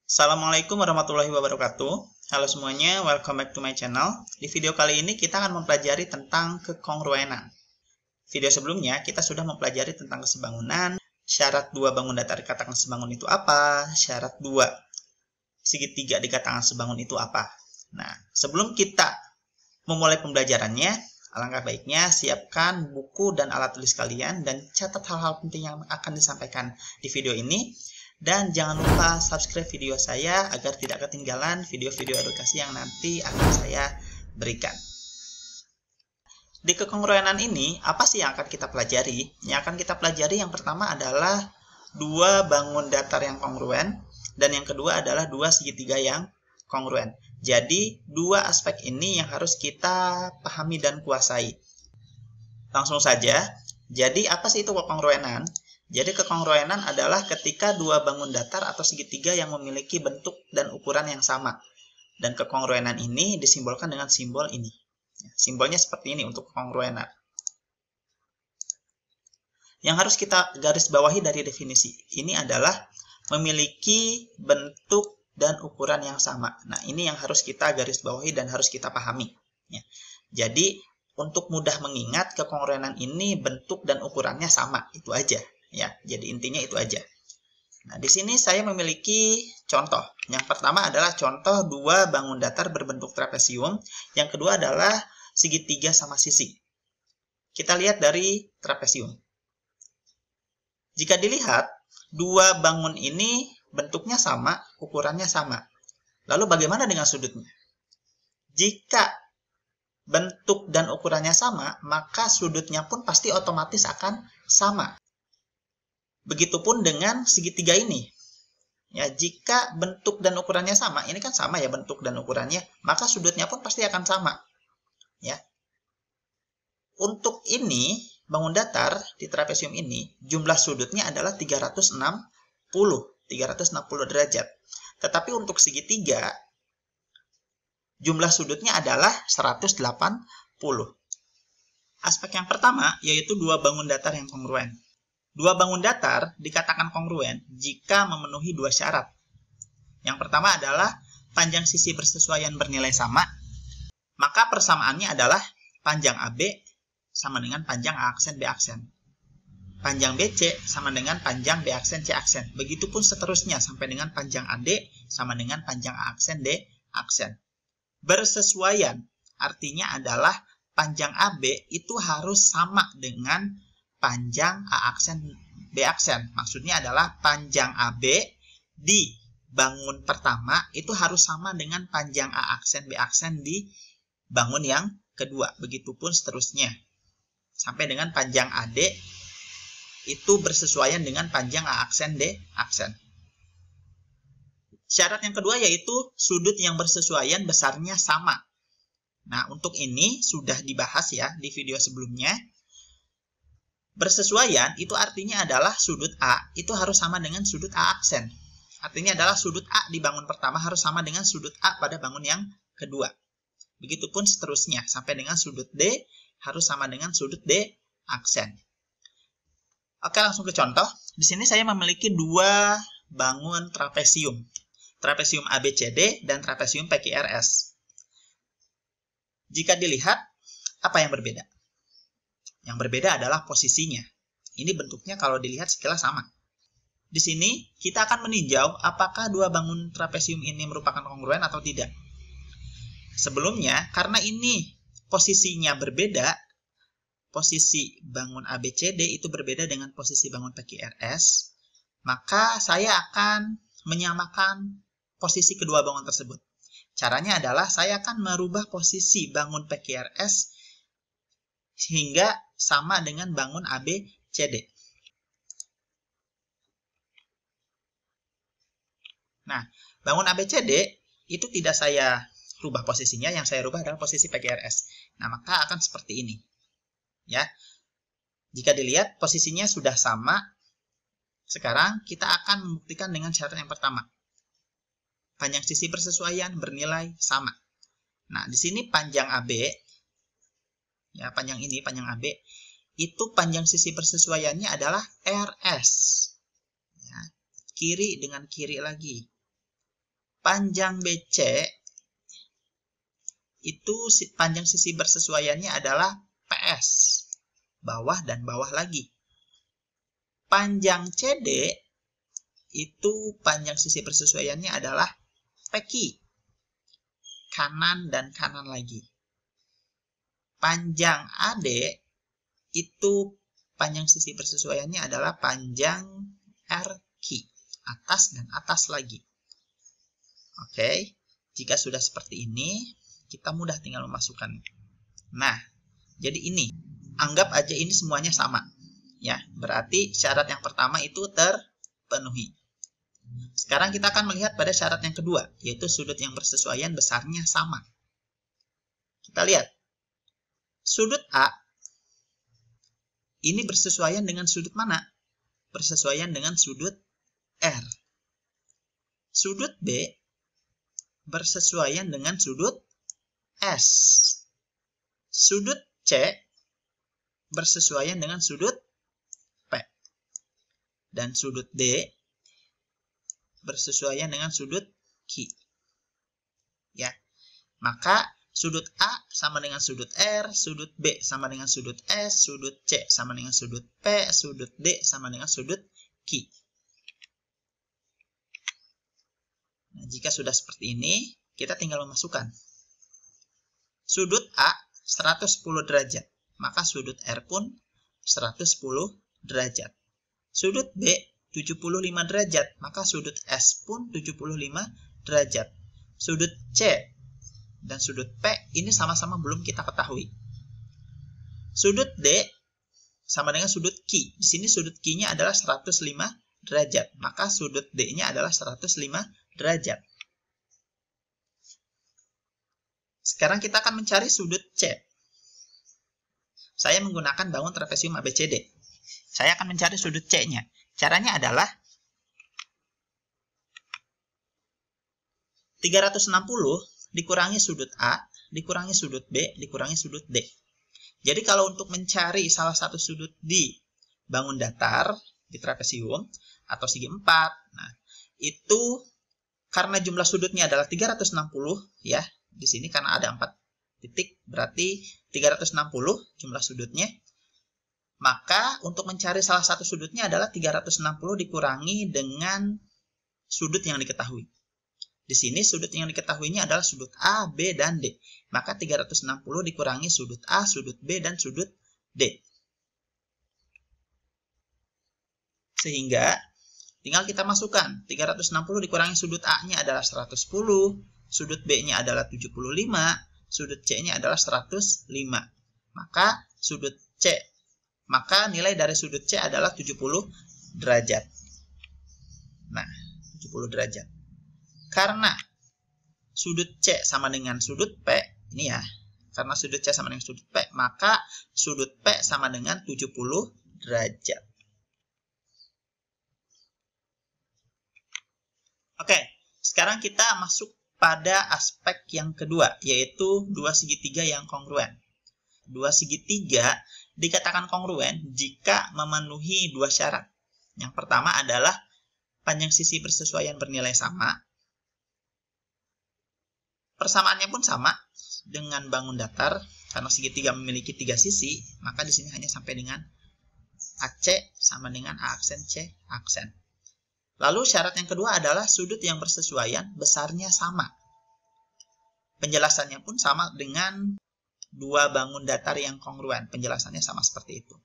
Assalamualaikum warahmatullahi wabarakatuh. Halo semuanya, welcome back to my channel. Di video kali ini kita akan mempelajari tentang kekongruenan. Video sebelumnya kita sudah mempelajari tentang kesebangunan, syarat dua bangun datar dikatakan sebangun itu apa, syarat dua segitiga dikatakan sebangun itu apa. Nah, sebelum kita memulai pembelajarannya, alangkah baiknya siapkan buku dan alat tulis kalian dan catat hal-hal penting yang akan disampaikan di video ini. Dan jangan lupa subscribe video saya agar tidak ketinggalan video-video edukasi yang nanti akan saya berikan. Di kekongruenan ini, apa sih yang akan kita pelajari? Yang akan kita pelajari yang pertama adalah dua bangun datar yang kongruen, dan yang kedua adalah dua segitiga yang kongruen. Jadi, dua aspek ini yang harus kita pahami dan kuasai. Langsung saja, jadi apa sih itu kekongruenan? Jadi kekongruenan adalah ketika dua bangun datar atau segitiga yang memiliki bentuk dan ukuran yang sama. Dan kekongruenan ini disimbolkan dengan simbol ini. Simbolnya seperti ini untuk kekongruenan. Yang harus kita garis bawahi dari definisi ini adalah memiliki bentuk dan ukuran yang sama. Nah, ini yang harus kita garis bawahi dan harus kita pahami. Jadi, untuk mudah mengingat, kekongruenan ini bentuk dan ukurannya sama. Itu aja. Ya, jadi intinya itu aja. Nah, di sini saya memiliki contoh. Yang pertama adalah contoh dua bangun datar berbentuk trapesium. Yang kedua adalah segitiga sama sisi. Kita lihat dari trapesium. Jika dilihat, dua bangun ini bentuknya sama, ukurannya sama. Lalu bagaimana dengan sudutnya? Jika bentuk dan ukurannya sama, maka sudutnya pun pasti otomatis akan sama. Begitupun dengan segitiga ini. Ya, jika bentuk dan ukurannya sama, ini kan sama ya bentuk dan ukurannya, maka sudutnya pun pasti akan sama. Ya. Untuk ini, bangun datar di trapesium ini, jumlah sudutnya adalah 360 derajat. Tetapi untuk segitiga, jumlah sudutnya adalah 180. Aspek yang pertama yaitu dua bangun datar yang kongruen. Dua bangun datar dikatakan kongruen jika memenuhi dua syarat. Yang pertama adalah panjang sisi bersesuaian bernilai sama, maka persamaannya adalah panjang AB sama dengan panjang A aksen B aksen. Panjang BC sama dengan panjang B aksen C aksen. Begitupun seterusnya sampai dengan panjang AD sama dengan panjang A aksen D aksen. Bersesuaian artinya adalah panjang AB itu harus sama dengan panjang A aksen B aksen. Maksudnya adalah panjang AB di bangun pertama itu harus sama dengan panjang A aksen B aksen di bangun yang kedua. Begitupun seterusnya. Sampai dengan panjang AD itu bersesuaian dengan panjang A aksen D aksen. Syarat yang kedua yaitu sudut yang bersesuaian besarnya sama. Nah, untuk ini sudah dibahas ya di video sebelumnya. Bersesuaian itu artinya adalah sudut A itu harus sama dengan sudut A aksen. Artinya adalah sudut A di bangun pertama harus sama dengan sudut A pada bangun yang kedua. Begitupun seterusnya sampai dengan sudut D harus sama dengan sudut D aksen. Oke, langsung ke contoh. Di sini saya memiliki dua bangun trapesium. Trapesium ABCD dan trapesium PQRS. Jika dilihat, apa yang berbeda? Yang berbeda adalah posisinya. Ini bentuknya kalau dilihat sekilas sama. Di sini kita akan meninjau apakah dua bangun trapesium ini merupakan kongruen atau tidak. Sebelumnya, karena ini posisinya berbeda, posisi bangun ABCD itu berbeda dengan posisi bangun PQRS, maka saya akan menyamakan posisi kedua bangun tersebut. Caranya adalah saya akan merubah posisi bangun PQRS sehingga sama dengan bangun ABCD. Nah, bangun ABCD itu tidak saya rubah posisinya, yang saya rubah adalah posisi PQRS. Nah, maka akan seperti ini. Ya. Jika dilihat posisinya sudah sama, sekarang kita akan membuktikan dengan syarat yang pertama. Panjang sisi bersesuaian bernilai sama. Nah, di sini panjang AB ya, panjang ini, panjang AB, itu panjang sisi persesuaiannya adalah RS. Ya, kiri dengan kiri lagi. panjang BC itu panjang sisi bersesuaiannya adalah PS, bawah dan bawah lagi. Panjang CD itu panjang sisi bersesuaiannya adalah PQ, kanan dan kanan lagi. Panjang AD itu panjang sisi bersesuaiannya adalah panjang RQ, atas dan atas lagi. Oke, jika sudah seperti ini, kita mudah tinggal memasukkan. Nah, jadi ini, anggap aja ini semuanya sama. Ya, berarti syarat yang pertama itu terpenuhi. Sekarang kita akan melihat pada syarat yang kedua, yaitu sudut yang bersesuaian besarnya sama. Kita lihat, sudut A ini bersesuaian dengan sudut mana? Bersesuaian dengan sudut R. Sudut B bersesuaian dengan sudut S. Sudut C bersesuaian dengan sudut P. Dan sudut D bersesuaian dengan sudut Q. Ya. Maka sudut A sama dengan sudut R, sudut B sama dengan sudut S, sudut C sama dengan sudut P, sudut D sama dengan sudut Q. Nah, jika sudah seperti ini, kita tinggal memasukkan. Sudut A 110 derajat, maka sudut R pun 110 derajat. Sudut B 75 derajat, maka sudut S pun 75 derajat. Sudut C dan sudut P ini sama-sama belum kita ketahui. Sudut D sama dengan sudut Q. Di sini sudut Q-nya adalah 105 derajat, maka sudut D-nya adalah 105 derajat. Sekarang kita akan mencari sudut C. Saya menggunakan bangun trapesium ABCD. Saya akan mencari sudut C-nya. Caranya adalah 360 dikurangi sudut A, dikurangi sudut B, dikurangi sudut D. Jadi kalau untuk mencari salah satu sudut di bangun datar, di trapesium, atau segi 4, nah, itu karena jumlah sudutnya adalah 360, ya, di sini karena ada 4 titik, berarti 360 jumlah sudutnya. Maka untuk mencari salah satu sudutnya adalah 360 dikurangi dengan sudut yang diketahui. Di sini sudut yang diketahuinya adalah sudut A, B, dan D. Maka 360 dikurangi sudut A, sudut B, dan sudut D. Sehingga tinggal kita masukkan. 360 dikurangi sudut A-nya adalah 110, sudut B-nya adalah 75, sudut C-nya adalah 105. Maka nilai dari sudut C adalah 70 derajat. Nah, 70 derajat. Karena sudut C sama dengan sudut P, ini ya, karena sudut C sama dengan sudut P, maka sudut P sama dengan 70 derajat. Oke, sekarang kita masuk pada aspek yang kedua, yaitu dua segitiga yang kongruen. Dua segitiga dikatakan kongruen jika memenuhi dua syarat. Yang pertama adalah panjang sisi bersesuaian bernilai sama. Persamaannya pun sama dengan bangun datar, karena segitiga memiliki 3 sisi, maka di sini hanya sampai dengan AC sama dengan A aksen C aksen. Lalu syarat yang kedua adalah sudut yang bersesuaian besarnya sama. Penjelasannya pun sama dengan dua bangun datar yang kongruen. Penjelasannya sama seperti itu.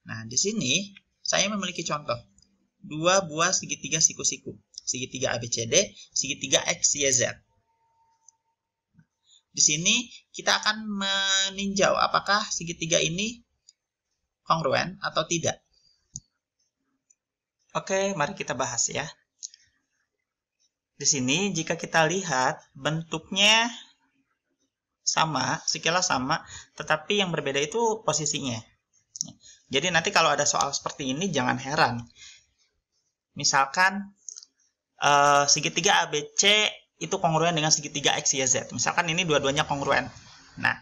Nah, di sini saya memiliki contoh. Dua buah segitiga siku-siku. Segitiga ABCD, segitiga XYZ. Di sini kita akan meninjau apakah segitiga ini kongruen atau tidak. Oke, mari kita bahas ya. Di sini jika kita lihat bentuknya sama, sekilas sama, tetapi yang berbeda itu posisinya. Jadi nanti kalau ada soal seperti ini jangan heran. Misalkan segitiga ABC itu kongruen dengan segitiga XYZ. Misalkan ini dua-duanya kongruen. Nah,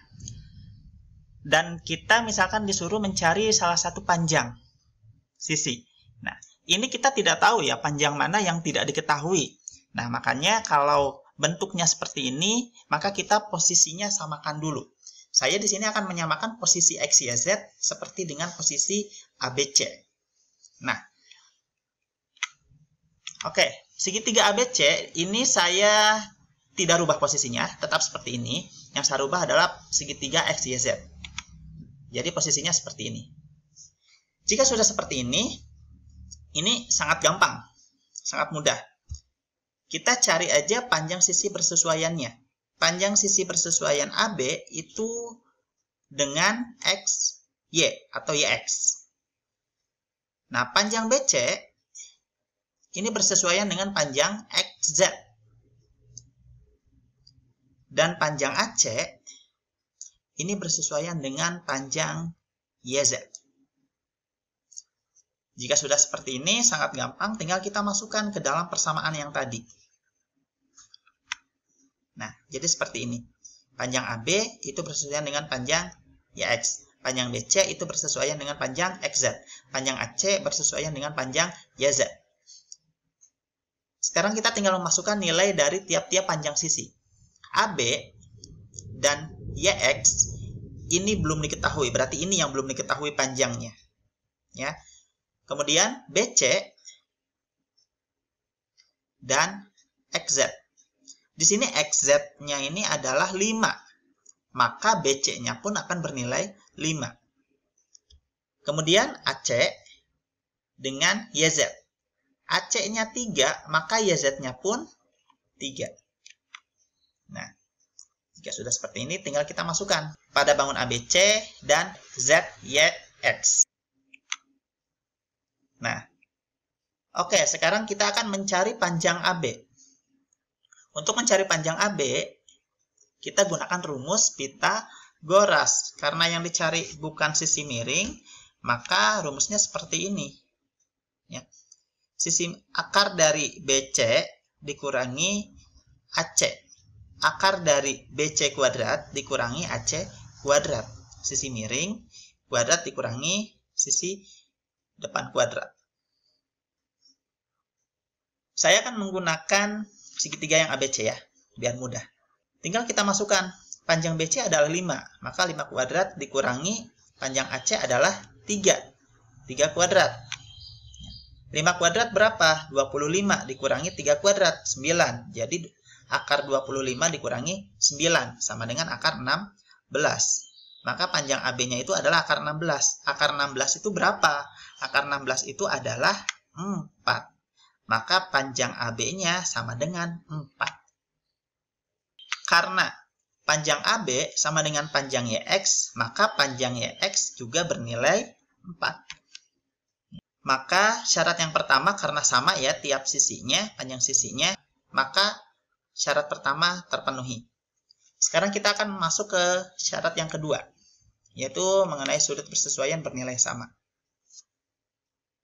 dan kita misalkan disuruh mencari salah satu panjang sisi. Nah, ini kita tidak tahu ya panjang mana yang tidak diketahui. Nah, makanya kalau bentuknya seperti ini, maka kita posisinya samakan dulu. Saya di sini akan menyamakan posisi X, Y, Z seperti dengan posisi ABC. Nah, oke, segitiga ABC ini saya tidak rubah posisinya, tetap seperti ini. Yang saya rubah adalah segitiga X, Y, Z. Jadi posisinya seperti ini. Jika sudah seperti ini sangat gampang, sangat mudah. Kita cari aja panjang sisi persesuaiannya. Panjang sisi persesuaian AB itu dengan X, Y atau YX. Nah, panjang BC ini bersesuaian dengan panjang XZ. Dan panjang AC ini bersesuaian dengan panjang YZ. Jika sudah seperti ini, sangat gampang, tinggal kita masukkan ke dalam persamaan yang tadi. Nah, jadi seperti ini. Panjang AB itu bersesuaian dengan panjang YX. Panjang BC itu bersesuaian dengan panjang XZ. Panjang AC bersesuaian dengan panjang YZ. Sekarang kita tinggal memasukkan nilai dari tiap-tiap panjang sisi. AB dan YX ini belum diketahui, berarti ini yang belum diketahui panjangnya. Ya. Kemudian BC dan XZ. Di sini XZ-nya ini adalah 5. Maka BC-nya pun akan bernilai 5. Kemudian AC dengan YZ. AC-nya 3, maka YZ-nya pun 3. Nah, jika sudah seperti ini, tinggal kita masukkan pada bangun ABC dan ZYX. Nah, oke, sekarang kita akan mencari panjang AB. Untuk mencari panjang AB, kita gunakan rumus Pythagoras. Karena yang dicari bukan sisi miring, maka rumusnya seperti ini. Ya. Sisi akar dari BC dikurangi AC. Akar dari BC kuadrat dikurangi AC kuadrat. Sisi miring, kuadrat dikurangi sisi depan kuadrat. Saya akan menggunakan segitiga yang ABC ya, biar mudah. Tinggal kita masukkan, panjang BC adalah 5, maka 5 kuadrat dikurangi panjang AC adalah 3. 3 kuadrat. 5 kuadrat berapa? 25 dikurangi 3 kuadrat, 9. Jadi akar 25 dikurangi 9, sama dengan akar 16. Maka panjang AB-nya itu adalah akar 16. Akar 16 itu berapa? Akar 16 itu adalah 4. Maka panjang AB-nya sama dengan 4. Karena panjang AB sama dengan panjang YX, maka panjang YX juga bernilai 4. Maka syarat yang pertama, karena sama ya tiap sisinya, panjang sisinya, maka syarat pertama terpenuhi. Sekarang kita akan masuk ke syarat yang kedua, yaitu mengenai sudut persesuaian bernilai sama.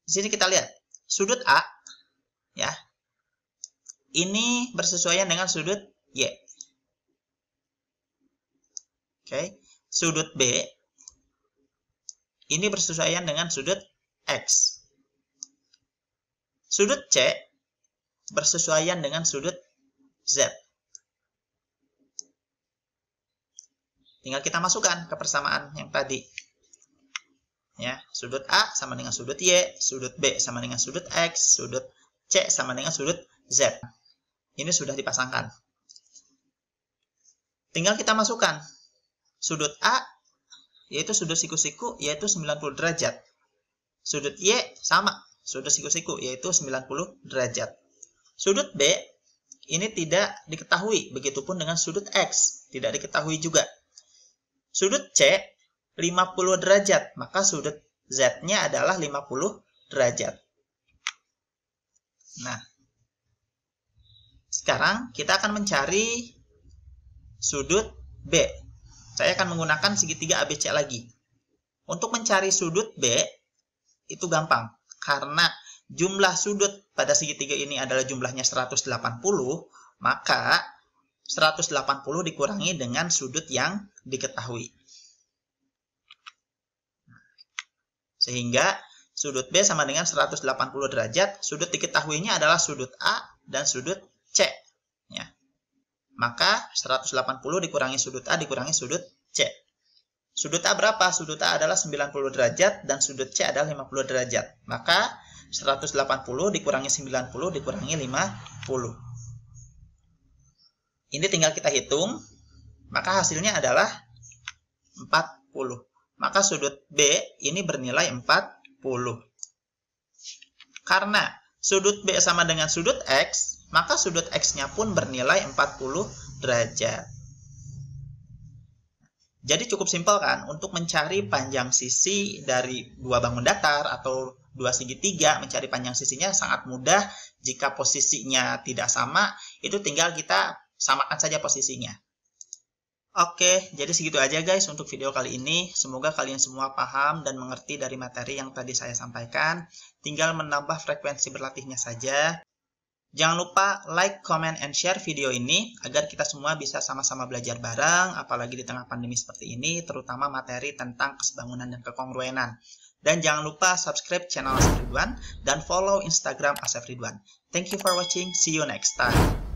Di sini kita lihat, sudut A, ya, ini bersesuaian dengan sudut Y. Oke, sudut B, ini bersesuaian dengan sudut X. Sudut C bersesuaian dengan sudut Z. Tinggal kita masukkan ke persamaan yang tadi. Ya, sudut A sama dengan sudut Y, sudut B sama dengan sudut X, sudut C sama dengan sudut Z. Ini sudah dipasangkan. Tinggal kita masukkan. Sudut A, yaitu sudut siku-siku, yaitu 90 derajat. Sudut Y, sama. Sudut siku-siku, yaitu 90 derajat. Sudut B, ini tidak diketahui. Begitupun dengan sudut X, tidak diketahui juga. Sudut C, 50 derajat. Maka sudut Z-nya adalah 50 derajat. Nah, sekarang kita akan mencari sudut B. Saya akan menggunakan segitiga ABC lagi. Untuk mencari sudut B, itu gampang. Karena jumlah sudut pada segitiga ini adalah jumlahnya 180, maka 180 dikurangi dengan sudut yang diketahui. Sehingga sudut B sama dengan 180 derajat. Sudut diketahuinya adalah sudut A dan sudut C. Ya. Maka 180 dikurangi sudut A dikurangi sudut C. Sudut A berapa? Sudut A adalah 90 derajat dan sudut C adalah 50 derajat. Maka 180 dikurangi 90 dikurangi 50. Ini tinggal kita hitung. Maka hasilnya adalah 40. Maka sudut B ini bernilai 40. Karena sudut B sama dengan sudut X, maka sudut X-nya pun bernilai 40 derajat. Jadi cukup simpel kan? Untuk mencari panjang sisi dari dua bangun datar atau dua segitiga, mencari panjang sisinya sangat mudah. Jika posisinya tidak sama, itu tinggal kita samakan saja posisinya. Oke, jadi segitu aja guys untuk video kali ini. Semoga kalian semua paham dan mengerti dari materi yang tadi saya sampaikan. Tinggal menambah frekuensi berlatihnya saja. Jangan lupa like, comment, and share video ini agar kita semua bisa sama-sama belajar bareng, apalagi di tengah pandemi seperti ini, terutama materi tentang kesebangunan dan kekongruenan. Dan jangan lupa subscribe channel Asep Ridwan dan follow Instagram Asep Ridwan. Thank you for watching. See you next time.